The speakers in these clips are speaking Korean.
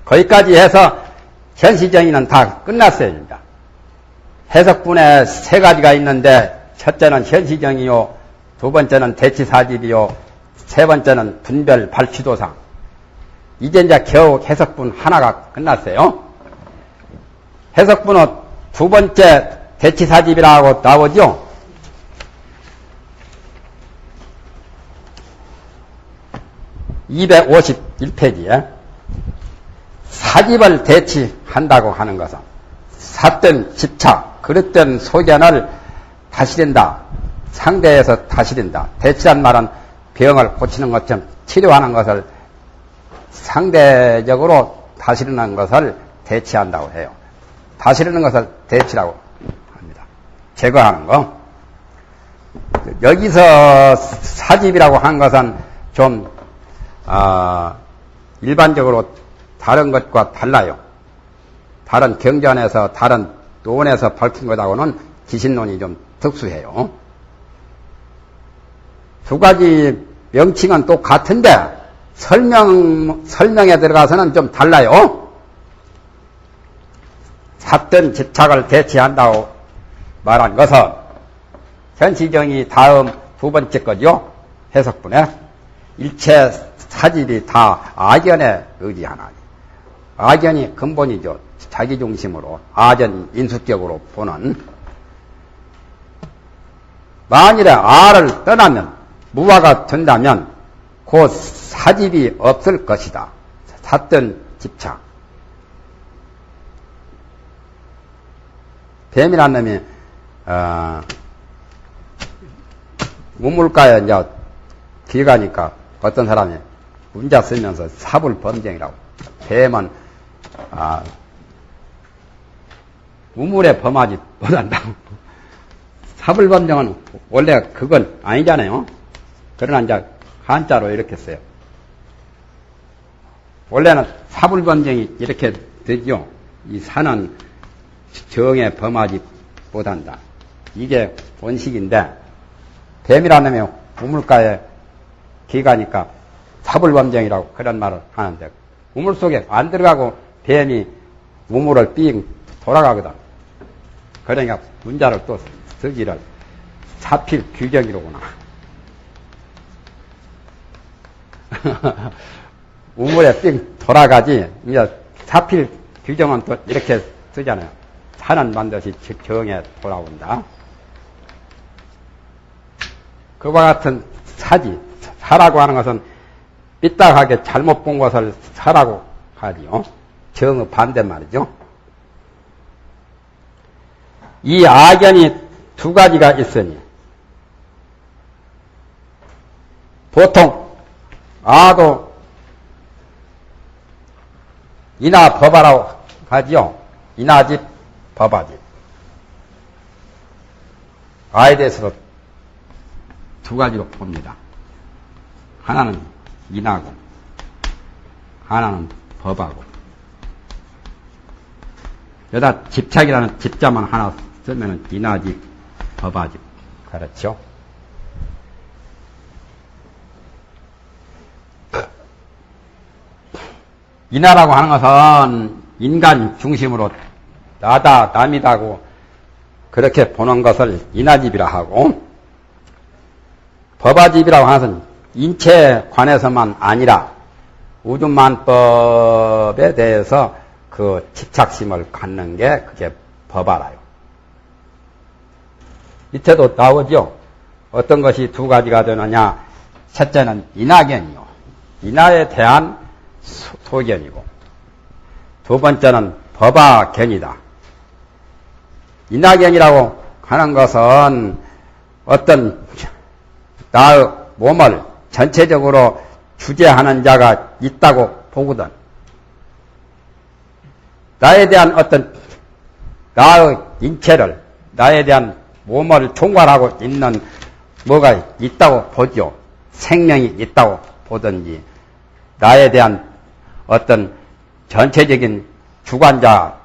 거기까지 해서 현시정의는 다 끝났어요. 이제. 해석분에 세 가지가 있는데 첫째는 현시정의요, 두 번째는 대치사집이요, 세 번째는 분별 발취도상. 이제 겨우 해석분 하나가 끝났어요. 해석분은 두 번째 대치사집이라고 나오죠. (251페이지에) 사집을 대치한다고 하는 것은 삿된 집착, 그릇된 소견을 다스린다. 상대에서 다스린다. 대치란 말은 병을 고치는 것처럼 치료하는 것을 상대적으로 다스리는 것을 대치한다고 해요. 다스리는 것을 대치라고 합니다. 제거하는 거. 여기서 사집이라고 한 것은 좀 일반적으로 다른 것과 달라요. 다른 경전에서 다른 논에서 밝힌 것하고는 기신론이 좀 특수해요. 두 가지 명칭은 똑같은데 설명에 들어가서는 좀 달라요. 삿된 집착을 대치한다고 말한 것은 현시정이 다음 두 번째 거죠. 해석분에 일체 사집이 다 아견에 의지하나니. 아견이 근본이죠. 자기중심으로 아전 인수격으로 보는. 만일에 아를 떠나면 무화가 된다면 그 사집이 없을 것이다. 삿된 집착. 뱀이라는 놈이 우물가에 이제 기가니까 어떤 사람이 문자 쓰면서 사불범정이라고. 뱀은 우물에 범하지 못한다고. 사불범정은 원래 그건 아니잖아요. 그러나 이제 한자로 이렇게 써요. 원래는 사불범정이 이렇게 되죠. 이 산은 정에 범하지 못한다. 이게 원식인데 뱀이라는 놈이 우물가에 기가니까 사불범정이라고 그런 말을 하는데 우물 속에 안 들어가고 뱀이 우물을 삥 돌아가거든. 그러니까 문자를 또 쓰기를 사필 규정이로구나. 우물에 삥 돌아가지. 이제 사필 규정은 또 이렇게 쓰잖아요. 산은 반드시 정에 돌아온다. 그와 같은 사지, 사라고 하는 것은 삐딱하게 잘못 본 것을 사라고 하지요. 정의 반대말이죠. 이 악연이 두 가지가 있으니 보통 아도 이나 법아라고 하지요. 이나집, 법아집. 아에 대해서도 두 가지로 봅니다. 하나는 이나고 하나는 법하고. 여기다 집착이라는 집자만 하나 쓰면 이나집, 법아집. 그렇죠? 이나라고 하는 것은 인간 중심으로 나다, 남이다고 그렇게 보는 것을 이나집이라 하고, 법아집이라고 하는 것은 인체에 관해서만 아니라 우주만법에 대해서 그 집착심을 갖는 게 그게 법아라요. 밑에도 나오죠. 어떤 것이 두 가지가 되느냐. 첫째는 인하견이요. 인하에 대한 소견이고, 두 번째는 법아견이다. 인하견이라고 하는 것은 어떤 나의 몸을 전체적으로 주재하는 자가 있다고 보거든. 나에 대한 어떤 나의 인체를, 나에 대한 몸을 총괄하고 있는 뭐가 있다고 보죠. 생명이 있다고 보든지, 나에 대한 어떤 전체적인 주관자,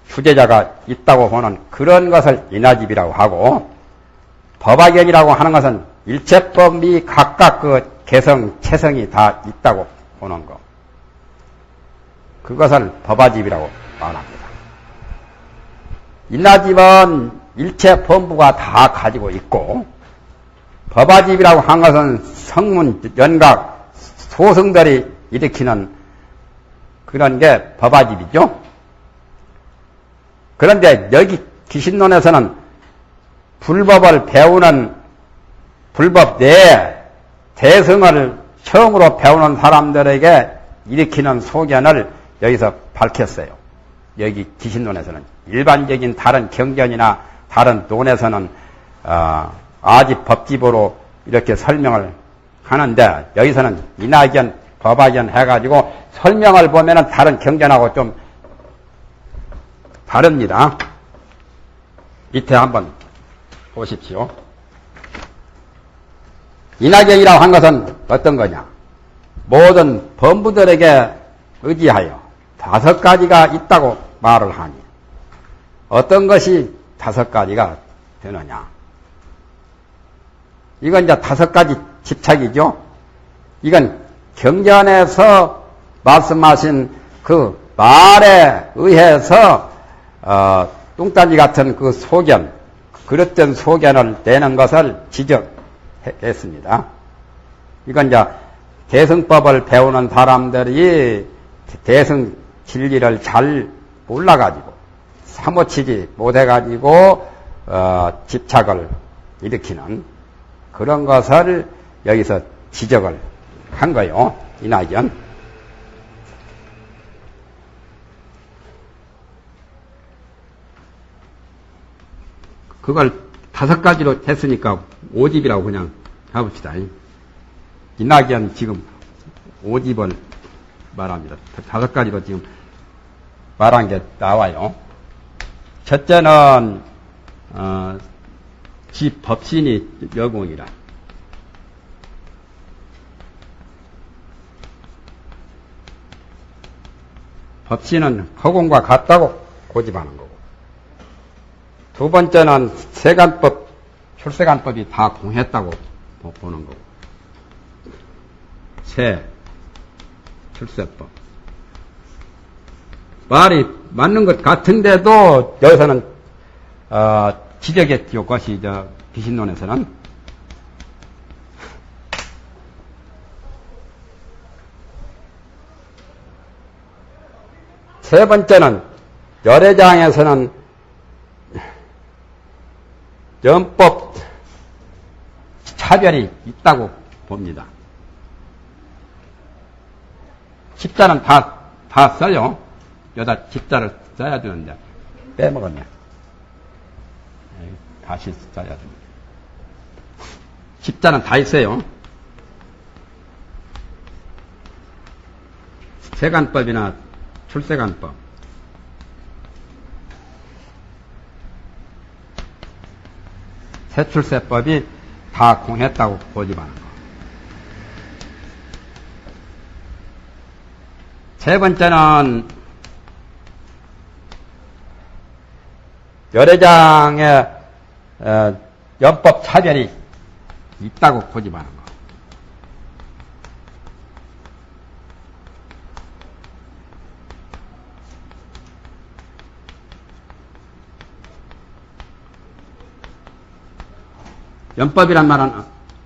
주재자가 있다고 보는 그런 것을 인하집이라고 하고, 법아견이라고 하는 것은 일체법이 각각 그 개성, 체성이 다 있다고 보는 거. 그것을 법화집이라고 말합니다. 인나집은 일체 범부가 다 가지고 있고, 법화집이라고 한 것은 성문, 연각, 소승들이 일으키는 그런 게 법화집이죠. 그런데 여기 기신론에서는 불법을 배우는 불법 내에 대승을 처음으로 배우는 사람들에게 일으키는 소견을 여기서 밝혔어요. 여기 기신론에서는. 일반적인 다른 경전이나 다른 논에서는 아집 법집으로 이렇게 설명을 하는데, 여기서는 인하견, 법화견 해가지고 설명을 보면은 다른 경전하고 좀 다릅니다. 밑에 한번 보십시오. 인하견이라고 한 것은 어떤 거냐? 모든 범부들에게 의지하여 5가지가 있다고 말을 하니, 어떤 것이 5가지가 되느냐? 이건 이제 5가지 집착이죠. 이건 경전에서 말씀하신 그 말에 의해서 뚱딴지 같은 그 소견, 그릇된 소견을 내는 것을 지적했습니다. 이건 이제 대승법을 배우는 사람들이 대승 진리를 잘 몰라가지고 사모치지 못해가지고 집착을 일으키는 그런 것을 여기서 지적을 한 거요. 인하견. 그걸 5가지로 했으니까 5집이라고 그냥 해봅시다. 인하견 지금 5집을 말합니다. 5가지로 지금 말한 게 나와요. 첫째는 집 법신이 여공이라. 법신은 허공과 같다고 고집하는 거고, 두 번째는 세간법, 출세간법이 다 공했다고 보는 거고, 출세법. 말이 맞는 것 같은데도 여기서는 지적했죠. 그것이 비신론에서는. 세 번째는 열애장에서는 연법 차별이 있다고 봅니다. 집자는 다 써요. 여기다 집자를 써야 되는데 빼먹었네. 다시 써야 됩니다. 집자는 다 있어요. 세간법이나 출세간법. 세출세법이 다 공했다고 고집하는 거. 세 번째는 열애장에 연법 차별이 있다고 고집하는 거. 연법이란 말은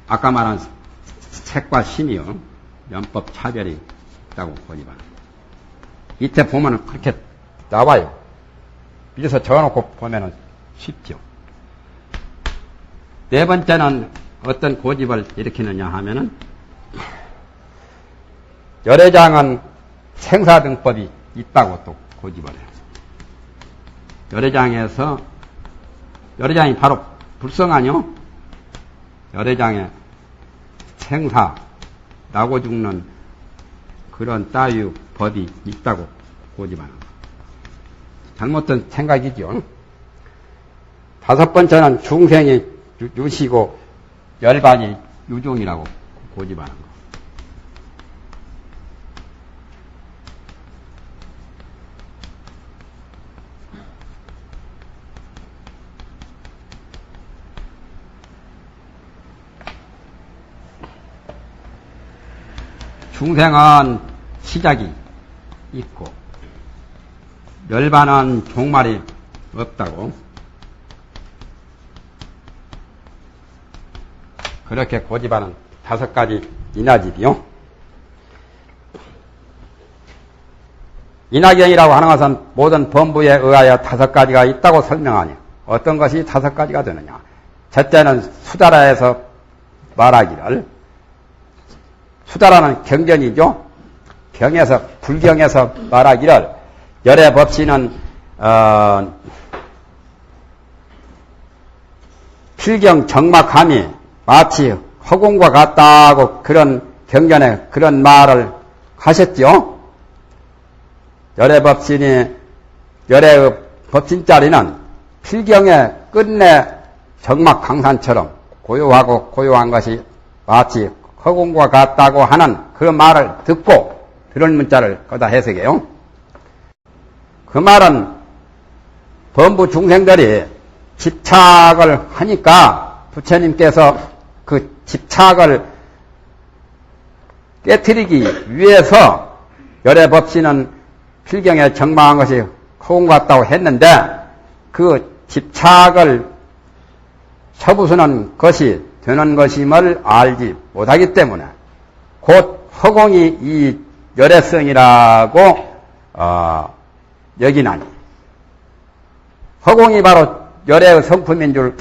아까 말한 색과 신이요. 연법 차별이 있다고 고집하는 거. 이때 보면은 그렇게 나와요. 위에서 적어놓고 보면은 쉽죠. 네 번째는 어떤 고집을 일으키느냐 하면은, 열애장은 생사등법이 있다고 또 고집을 해요. 열애장이 바로 불성하뇨? 열애장에 생사, 나고 죽는 그런 따위 법이 있다고 고집하는 거. 잘못된 생각이죠. 다섯 번째는 중생이 유시고 열반이 유종이라고 고집하는 거. 중생은 시작이 있고 멸반한 종말이 없다고 그렇게 고집하는 5가지 인하집이요. 인하경이라고 하는 것은 모든 범부에 의하여 5가지가 있다고 설명하니 어떤 것이 5가지가 되느냐. 첫째는 수다라에서 말하기를, 수다라는 경전이죠. 불경에서 말하기를 열애법신은 필경 정막함이 마치 허공과 같다고 그런 경전에 그런 말을 하셨죠. 열애법신의 법신자리는 필경의 끝내 정막 강산처럼 고요하고 고요한 것이 마치 허공과 같다고 하는 그 말을 듣고 들을 문자를 거다 해석해요. 그 말은 범부 중생들이 집착을 하니까 부처님께서 그 집착을 깨트리기 위해서 열애법신은 필경에 정망한 것이 허공 같다고 했는데 그 집착을 처부수는 것이 되는 것임을 알지 못하기 때문에 곧 허공이 이 열애성이라고 여기나니 허공이 바로 열애의 성품인 줄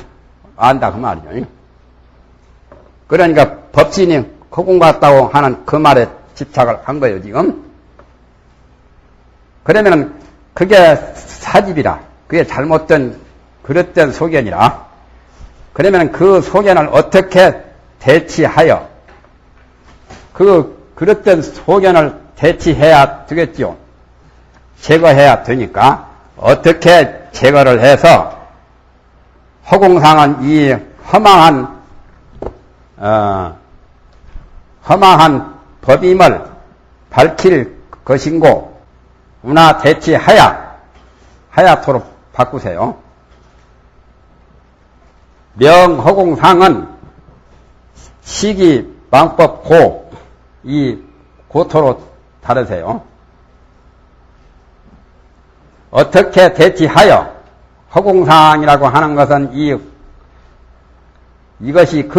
안다 그 말이죠. 그러니까 법신이 허공 같다고 하는 그 말에 집착을 한 거예요 지금. 그러면은 그게 사집이라 그게 잘못된 그릇된 소견이라 그러면 그 소견을 어떻게 대치하여 그 그릇된 소견을 대치해야 되겠죠. 제거해야 되니까 어떻게 제거를 해서 허공상은 이 허망한 법임을 밝힐 것인고 운하 하야토록 바꾸세요. 명허공상은 시기 망법 이 고토로 다르세요. 어떻게 대치하여 허공상이라고 하는 것은 이것이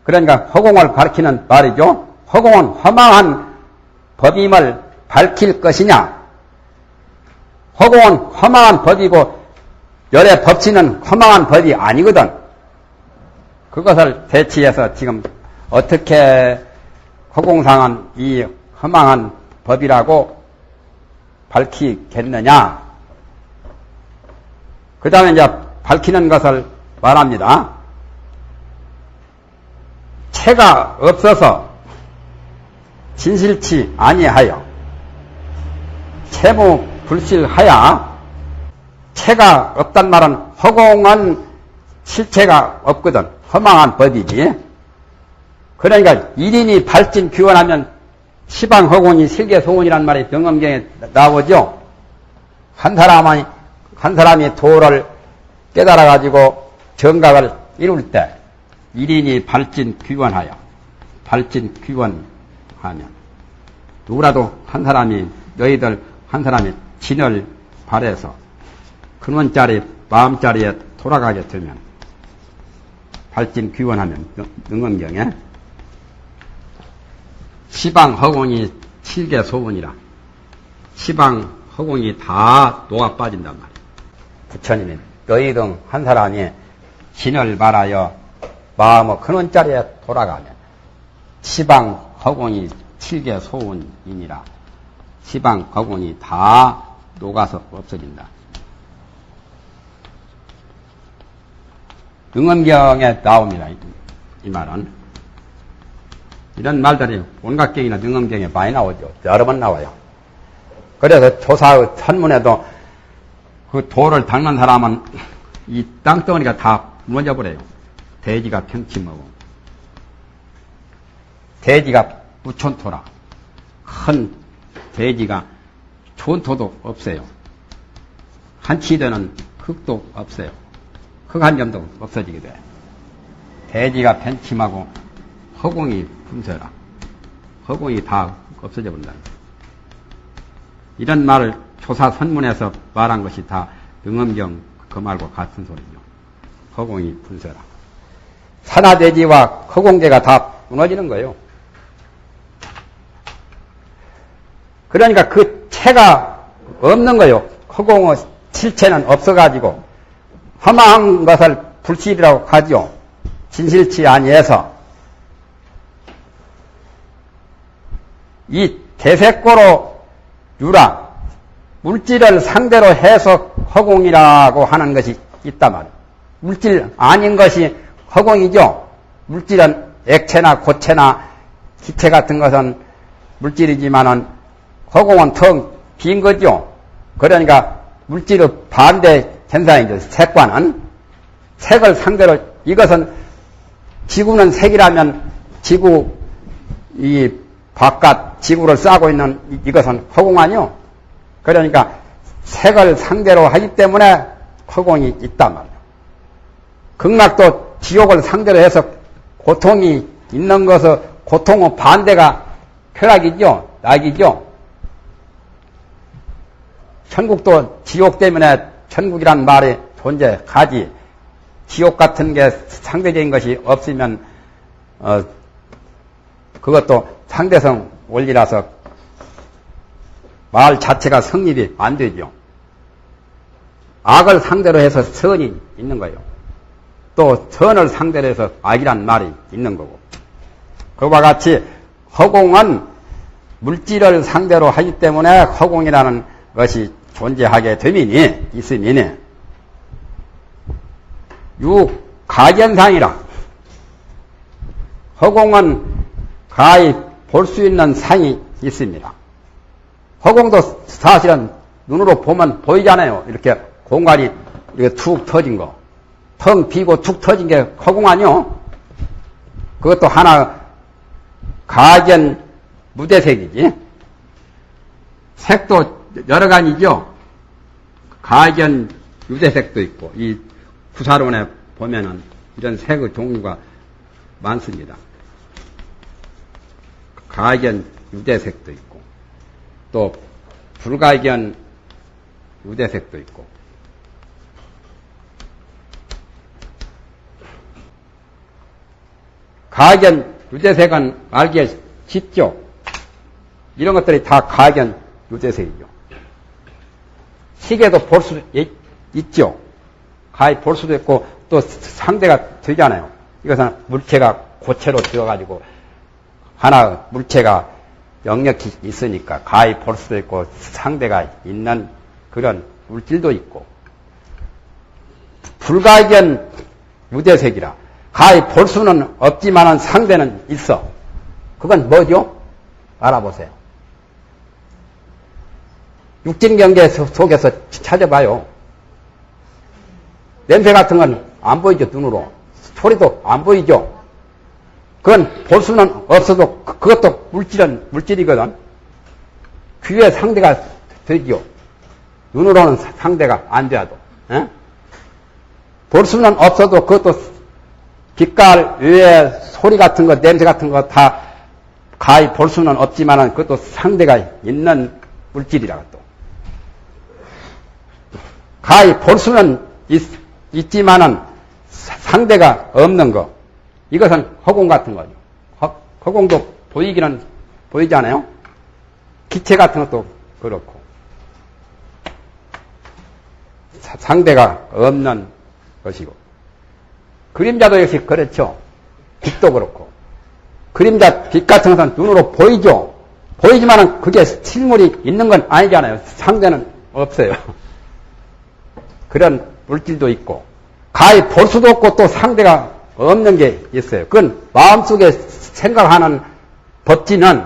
그러니까 허공을 가리키는 말이죠. 허공은 허망한 법임을 밝힐 것이냐. 허공은 허망한 법이고 열애 법치는 허망한 법이 아니거든. 그것을 대치해서 지금 어떻게 허공상은 이 허망한 법이라고 밝히겠느냐. 그 다음에 이제 밝히는 것을 말합니다. 체가 없어서 진실치 아니하여 채무 불실하야. 체가 없단 말은 허공은 실체가 없거든. 허망한 법이지. 그러니까 일인이 발진 귀원하면 시방허공이 실계소원이란 말이 병엄경에 나오죠. 한 사람이 도를 깨달아가지고 정각을 이룰 때 일인이 발진 귀원하여 발진 귀원하면 누구라도 너희들 한 사람이 진을 발해서 근원자리 마음자리에 돌아가게 되면 발진 귀원하면 능엄경에 시방허공이 7개 소원이라 시방허공이 다 녹아 빠진단 말이야. 부처님이 너희 등 한 사람이 진을 말하여 마음의 근원자리에 돌아가면 시방허공이 7개 소원이니라 시방허공이 다 녹아서 없어진다. 능엄경에 나옵니다. 이 말은. 이런 말들이 온갖 경이나 능엄경에 많이 나오죠. 여러 번 나와요. 그래서 조사의 선문에도 그 돌을 닦는 사람은 이 땅덩어리가 다 무너져 버려요. 대지가 평침하고. 대지가 무촌토라. 큰 대지가 촌토도 없어요. 한치되는 흙도 없어요. 흙 한 점도 없어지게 돼. 대지가 편침하고 허공이 품서라. 허공이 다 없어져 본다. 이런 말을 조사선문에서 말한 것이 다 능엄경 그 말과 같은 소리죠. 허공이 분서라. 산하대지와 허공계가 다 무너지는 거예요. 그러니까 그 체가 없는 거예요. 허공의 실체는 없어가지고 허망한 것을 불실이라고 하죠. 진실치 아니해서 이 대세꼬로 유라 물질을 상대로 해서 허공이라고 하는 것이 있단 말이에요. 물질 아닌 것이 허공이죠. 물질은 액체나 고체나 기체 같은 것은 물질이지만은 허공은 텅 빈 거죠. 그러니까 물질의 반대 현상이죠. 색과는 색을 상대로 이것은 지구는 색이라면 지구 이 바깥 지구를 싸고 있는 이것은 허공 아니요. 그러니까 색을 상대로 하기 때문에 허공이 있단 말이에요. 극락도 지옥을 상대로 해서 고통이 있는 것은 고통의 반대가 쾌락이죠. 낙이죠. 천국도 지옥 때문에 천국이란 말이 존재하지. 지옥 같은 게 상대적인 것이 없으면 그것도 상대성 원리라서 말 자체가 성립이 안 되죠. 악을 상대로 해서 선이 있는 거예요. 또 선을 상대로 해서 악이란 말이 있는 거고. 그와 같이 허공은 물질을 상대로 하기 때문에 허공이라는 것이 존재하게 되미니 있으미니 유가견상이라. 허공은 가히 볼 수 있는 상이 있습니다. 허공도 사실은 눈으로 보면 보이잖아요. 이렇게 공간이 이렇게 툭 터진 거. 텅 비고 툭 터진 게 허공 아니요? 그것도 하나 가견 무대색이지. 색도 여러 가지죠. 가견 유대색도 있고, 이 구사론에 보면은 이런 색의 종류가 많습니다. 가견 유대색도 있고, 또 불가견 유대색도 있고, 가견 유대색은 알기 쉽죠. 이런 것들이 다 가견 유대색이죠. 시계도 볼 수 있죠. 가히 볼 수도 있고 또 상대가 되잖아요. 이것은 물체가 고체로 되어가지고 하나 물체가 영역이 있으니까 가히 볼 수도 있고 상대가 있는 그런 물질도 있고. 불가견 무대색이라. 가히 볼 수는 없지만은 상대는 있어. 그건 뭐죠? 알아보세요. 육진경계 속에서 찾아봐요. 냄새 같은 건 안 보이죠, 눈으로. 소리도 안 보이죠. 그건 볼 수는 없어도 그것도 물질은 물질이거든. 귀에 상대가 되죠. 눈으로는 상대가 안 돼도. 에? 볼 수는 없어도 그것도 빛깔 외에 소리 같은 거, 냄새 같은 거 다 가히 볼 수는 없지만은 그것도 상대가 있는 물질이라고 또. 가히 볼 수는 있지만은 상대가 없는 거. 이것은 허공 같은 거죠. 허공도 보이기는 보이잖아요. 기체 같은 것도 그렇고. 상대가 없는 것이고. 그림자도 역시 그렇죠. 빛도 그렇고. 그림자, 빛 같은 것은 눈으로 보이죠. 보이지만은 그게 실물이 있는 건 아니잖아요. 상대는 없어요. 그런 물질도 있고. 가히 볼 수도 없고 또 상대가 없는 게 있어요. 그건 마음속에 생각하는 법지는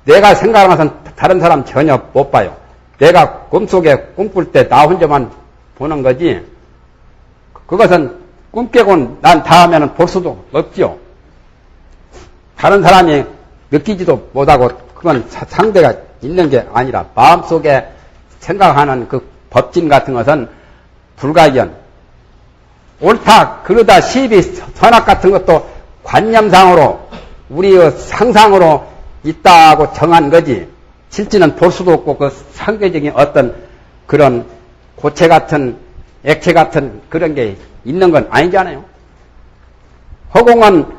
내가 생각하는 것은 다른 사람 전혀 못 봐요. 내가 꿈속에 꿈꿀 때 나 혼자만 보는 거지. 그것은 꿈 깨고 난 다음에는 볼 수도 없죠. 다른 사람이 느끼지도 못하고 그건 상대가 있는 게 아니라 마음속에 생각하는 그 법진 같은 것은 불가견. 옳다 그러다 시비 선악 같은 것도 관념상으로 우리의 상상으로 있다고 정한 거지 실제는 볼 수도 없고 그 상대적인 어떤 그런 고체 같은 액체 같은 그런 게 있는 건 아니잖아요. 허공은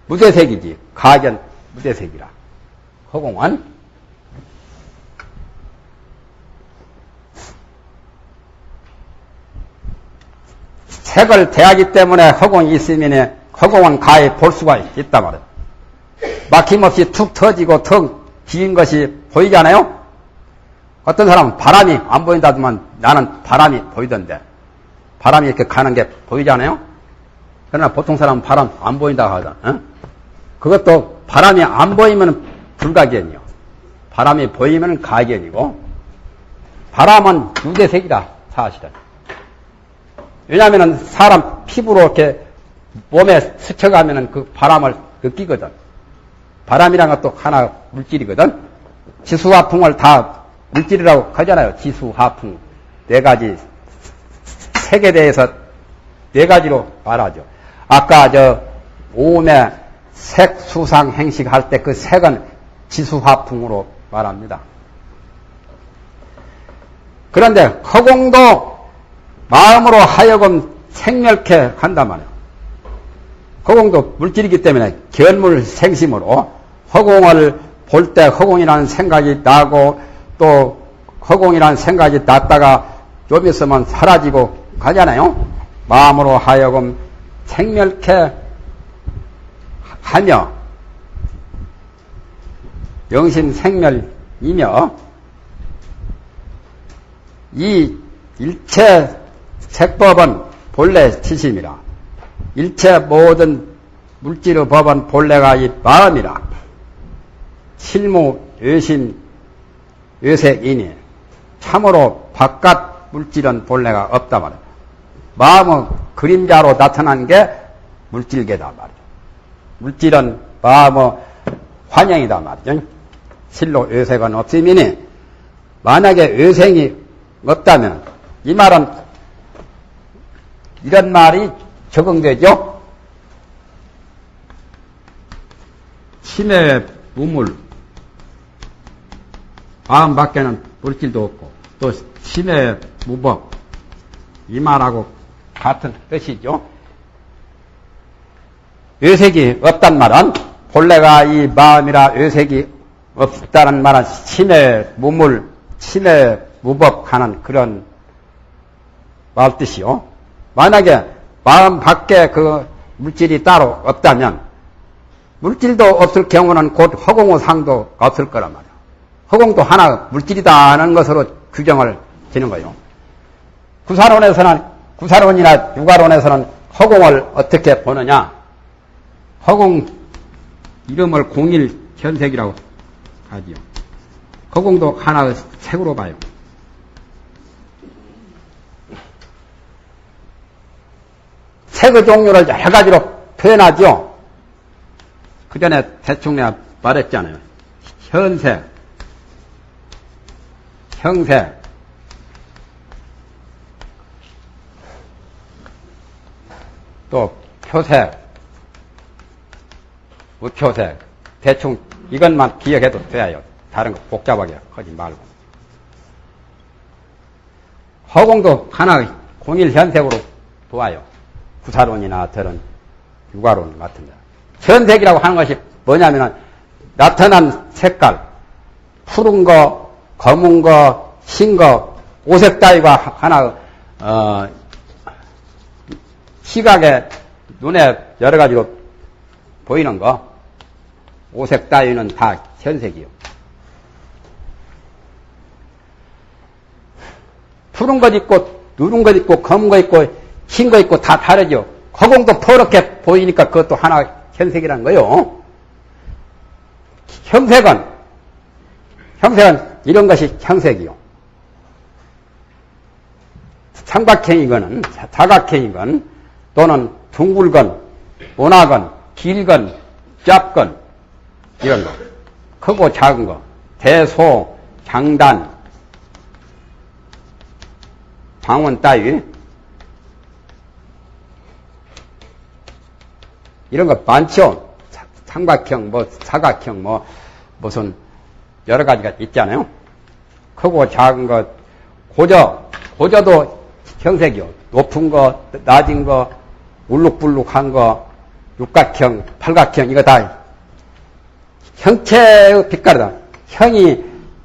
무대색이지. 가견 무대색이라. 허공은 색을 대하기 때문에 허공이 있으면 허공은 가히 볼 수가 있단 말이에요. 막힘없이 툭 터지고 턱 비인 것이 보이잖아요. 어떤 사람은 바람이 안 보인다지만 나는 바람이 보이던데 바람이 이렇게 가는 게 보이잖아요. 그러나 보통 사람은 바람 안 보인다고 하잖아. 어? 그것도 바람이 안 보이면 불가견이요. 바람이 보이면 가견이고 바람은 무대색이다 사실은. 왜냐하면 사람 피부로 이렇게 몸에 스쳐가면 그 바람을 느끼거든. 바람이란 것도 하나 물질이거든. 지수화풍을 다 물질이라고 하잖아요. 지수화풍 네 가지 색에 대해서 네 가지로 말하죠. 아까 오음에 색, 수상, 행식 할 때 그 색은 지수화풍으로 말합니다. 그런데 허공도 마음으로 하여금 생멸케 한단 말이에요. 허공도 물질이기 때문에 견물생심으로 허공을 볼 때 허공이라는 생각이 나고 또 허공이라는 생각이 났다가 좀 있으면 사라지고 가잖아요. 마음으로 하여금 생멸케 하며 영심생멸이며 이 일체 색법은 본래 지심이라. 일체 모든 물질의 법은 본래가 이 마음이라. 실무 외심 외색이니 참으로 바깥 물질은 본래가 없다 말이야. 마음은 그림자로 나타난 게 물질계다 말이야. 물질은 마음의 환영이다 말이죠. 실로 외색은 없으니 만약에 외생이 없다면 이 말은 이런 말이 적용되죠. 심해 무물 마음 밖에는 물질도 없고 또 심해 무법 이 말하고 같은 뜻이죠. 외색이 없단 말은 본래가 이 마음이라 외색이 없다는 말은 심해 무물 심해 무법하는 그런 말 뜻이요. 만약에 마음 밖에 그 물질이 따로 없다면 물질도 없을 경우는 곧 허공의 상도 없을 거란 말이에요. 허공도 하나 물질이다 하는 것으로 규정을 지는 거예요. 구사론이나 육아론에서는 허공을 어떻게 보느냐? 허공 이름을 공일현색이라고 하지요. 허공도 하나의 색으로 봐요. 색의 종류를 여러 가지로 표현하죠. 그 전에 대충 내가 말했잖아요. 현색, 형색, 또 표색, 우표색, 대충 이것만 기억해도 돼요. 다른 거 복잡하게 하지 말고. 허공도 하나의 공일현색으로 보아요. 구사론이나 저런 육아론 같은 데. 현색이라고 하는 것이 뭐냐면은 나타난 색깔, 푸른 거, 검은 거, 흰 거, 오색 따위가 하나, 시각에, 눈에 여러 가지로 보이는 거, 오색 따위는 다 현색이요. 푸른 것 있고, 누른 것 있고, 검은 것 있고, 흰 거 있고 다 다르죠. 허공도 퍼렇게 보이니까 그것도 하나 현색이라는 거요. 형색은 이런 것이 형색이요. 삼각형이건 사각형이건 또는 둥글건 모나건 길건 짧건 이런 거. 크고 작은 거. 대소 장단 방언 따위 이런 거 많죠. 삼각형, 사각형, 무슨 여러 가지가 있잖아요. 크고 작은 것, 고저도 형색이요. 높은 거, 낮은 거, 울룩불룩한 거, 육각형, 팔각형, 이거 다 형체의 빛깔이다. 형이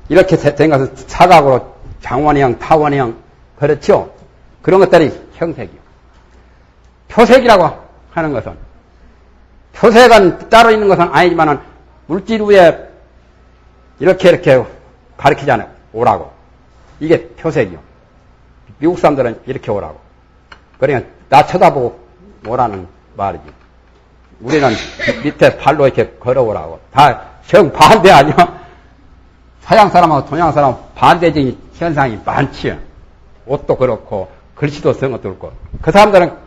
이렇게 된 것은 사각으로 장원형, 타원형, 그렇죠? 그런 것들이 형색이요. 표색이라고 하는 것은, 표색은 따로 있는 것은 아니지만은 물질 위에 이렇게 가르치잖아요. 오라고. 이게 표색이요. 미국 사람들은 이렇게 오라고. 그러니까 나 쳐다보고 오라는 말이지. 우리는 밑에 발로 이렇게 걸어오라고. 다 정반대 아니야? 서양 사람하고 동양 사람 반대적인 현상이 많지요. 옷도 그렇고, 글씨도 쓴 것도 그렇고. 그 사람들은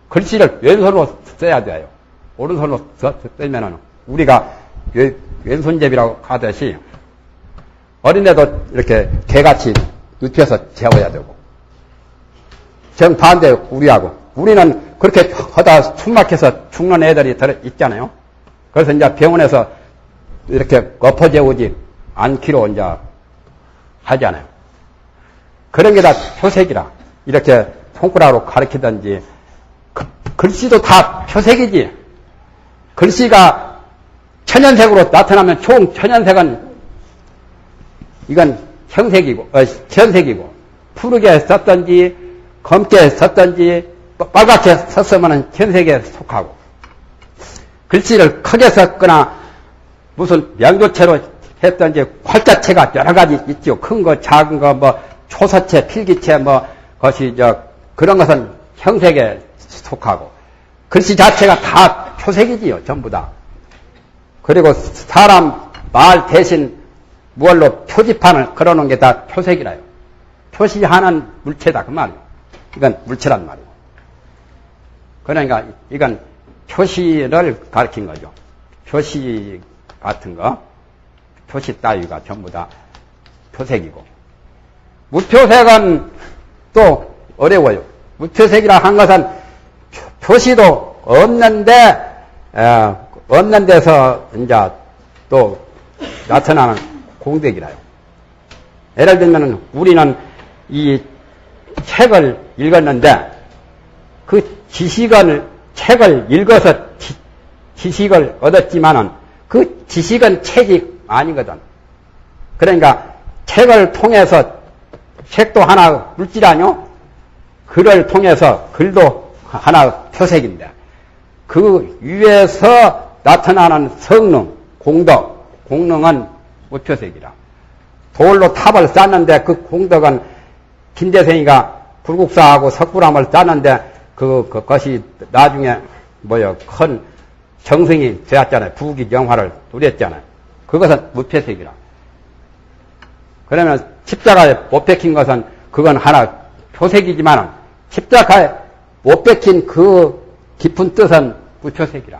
글씨를 왼손으로 써야 돼요. 오른손으로 쓰면은 우리가 왼손잡이라고 하듯이 어린애도 이렇게 개같이 눕혀서 재워야 되고. 정반대 우리하고. 우리는 그렇게 하다 숨 막혀서 죽는 애들이 있잖아요. 그래서 이제 병원에서 이렇게 엎어 재우지 않기로 이제 하잖아요. 그런 게 다 표색이라. 이렇게 손가락으로 가리키든지. 글씨도 다 표색이지. 글씨가 천연색으로 나타나면 총 천연색은 이건 형색이고, 현색이고, 푸르게 썼든지, 검게 썼든지, 빨갛게 썼으면 현색에 속하고, 글씨를 크게 썼거나, 무슨 명조체로 했든지, 활자체가 여러 가지 있죠. 큰 거, 작은 거, 뭐, 초서체, 필기체, 뭐, 그런 것은 형색에 속하고, 글씨 자체가 다 표색이지요, 전부 다. 그리고 사람 말 대신 무얼로 표지판을 걸어놓은 게 다 표색이라요. 표시하는 물체다, 그 말이에요. 이건 물체란 말이에요. 그러니까 이건 표시를 가리킨 거죠. 표시 같은 거, 표시 따위가 전부 다 표색이고. 무표색은 또 어려워요. 무표색이라 한 것은 표시도 없는데, 없는 데서 이제 또 나타나는 공백이라요. 예를 들면 우리는 이 책을 읽었는데 그 책을 읽어서 지식을 얻었지만은 그 지식은 책이 아니거든. 그러니까 책을 통해서 책도 하나 물질 아니요? 글을 통해서 글도 하나 표색인데 그 위에서 나타나는 성능, 공덕은 무표색이라. 돌로 탑을 쌓는데 그 공덕은 김대생이가 불국사하고 석굴암을 쌓는데 그것이 나중에 큰 정성이 되었잖아요. 부귀영화를 누렸잖아요. 그것은 무표색이라. 그러면 십자가에 못 박힌 것은 그건 하나 표색이지만 십자가에 못 박힌 그 깊은 뜻은 무표색이라.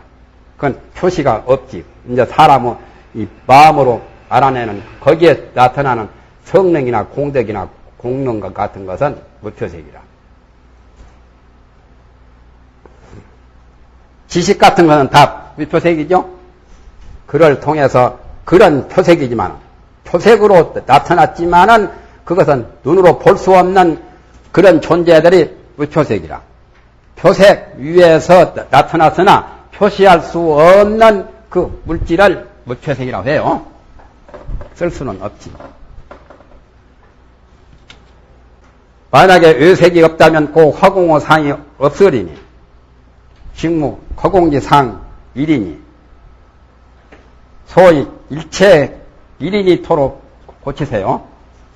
그건 표시가 없지. 이제 사람은 이 마음으로 알아내는 거기에 나타나는 성능이나 공덕이나 공능과 같은 것은 무표색이라. 지식 같은 것은 다 무표색이죠. 글을 통해서 글은 표색이지만 표색으로 나타났지만은 그것은 눈으로 볼 수 없는 그런 존재들이 무표색이라. 표색 위에서 나타났으나 표시할 수 없는 그 물질을 무표색이라고 해요. 쓸 수는 없지. 만약에 의색이 없다면 그 화공의 상이 없으리니 직무 허공지상 1이니 소위 일체 1이니토로 고치세요.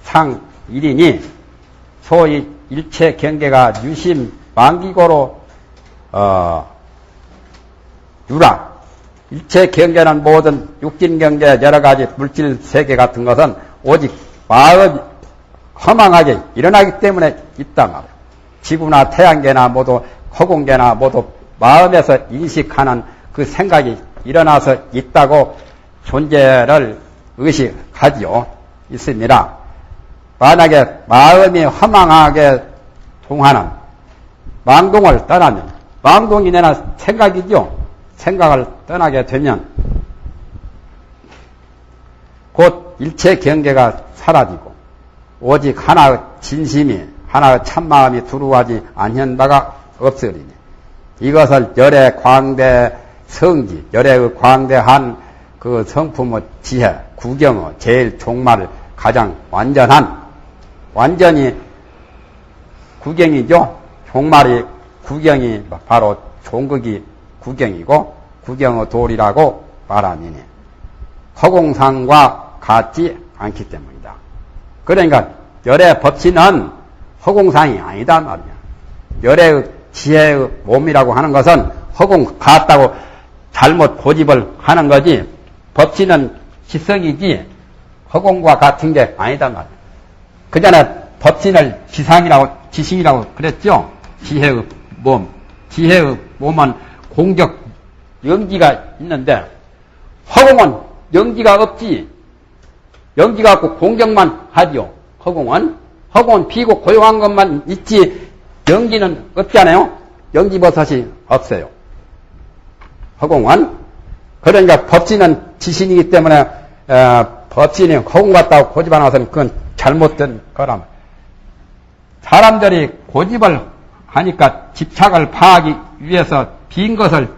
상 1이니 소위 일체 경계가 유심 만기고로 유라. 일체 경계는 모든 육진 경계 여러 가지 물질 세계 같은 것은 오직 마음이 허망하게 일어나기 때문에 있다 말이야. 지구나 태양계나 모두 허공계나 모두 마음에서 인식하는 그 생각이 일어나서 있다고 존재를 의식하지요. 있습니다. 만약에 마음이 허망하게 동하는 망동을 떠나면 망동이 내나 생각이죠. 생각을 떠나게 되면 곧 일체 경계가 사라지고 오직 하나의 진심이 하나의 참마음이 두루하지 아니한 바가 없으리니 이것을 열의 광대 성지, 열의 광대한 그 성품의 지혜, 구경의 제일 종말 가장 완전히 구경이죠. 종말이 구경이 바로 종극이 구경이고 구경의 도리라고 말하니니 허공상과 같지 않기 때문이다. 그러니까 열의 법치는 허공상이 아니다 말이야. 열의 지혜의 몸이라고 하는 것은 허공 같다고 잘못 고집을 하는 거지 법치는 지성이지 허공과 같은 게 아니다 말이야. 그 전에 법치를 지성이라고 그랬죠. 지혜의 몸은 공적 영지가 있는데 허공은 영지가 없지. 영지가 없고 공적만 하지요. 허공은 비고 고요한 것만 있지 영지는 없잖아요. 영지버섯이 없어요. 허공은. 그러니까 법치는 지신이기 때문에 법신이 허공 같다고 고집 안 와서는 그건 잘못된 거라. 사람들이 고집을 하니까 집착을 파하기 위해서 빈 것을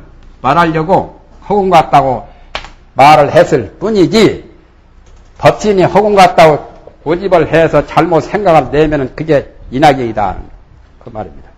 말하려고 허공 같다고 말을 했을 뿐이지 법신이 허공 같다고 고집을 해서 잘못 생각을 내면은 그게 인하경이다 그 말입니다.